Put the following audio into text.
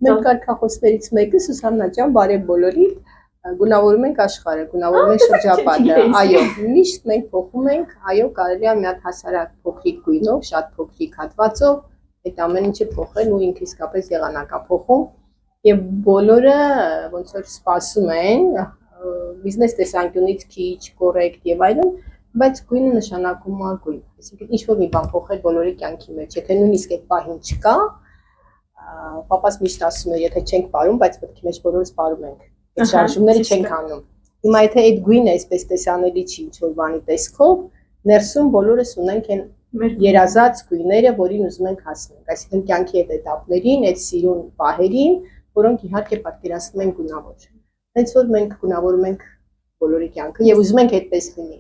Մենք կարգախոսներից մեկը Սուսաննա ջան, բարև բոլորիդ, գունավորում ենք աշխարհը, գունավորում ենք շրջապատը։ Այո, միշտ մենք փոխում ենք, այո, կարելի է մի հատ հասարակ փոքրիկ գույնով, շատ փոքրիկ հատվածով այդ ամեն ինչը փոխել ու ինքը իսկապես եղանակափոխում եւ բոլորը ոնց որ սպասում են բիզնես տեսանկյունից քիչ, կոռեկտ եւ այլն, բայց գույնը նշանակում է գույն։ Այսինքն ինչ որ մի բան փոխել բոլորի կյանքի մեջ, եթե նույնիսկ այդ պահին չկա, Պապաս միշտ ասում է, եթե չենք ապարում, բայց պետք է մեջ բոլորս ապարում ենք։ Այդ շարժումները չենք անում։ Հիմա եթե այդ գույնը այսպես տեսանելի չի ինչ-որ բանի տեսքով, ներսում բոլորս ունենք այն երազած գույները, որին ուզում ենք հասնել։ Այսինքն կյանքի այդ էտապներին, այդ սիրուն պահերին, որոնք իհարկե պատկերացնում են գունավոր։ Հենց որ մենք գունավորում ենք բոլորի կյանքը եւ ուզում ենք այդպես լինի։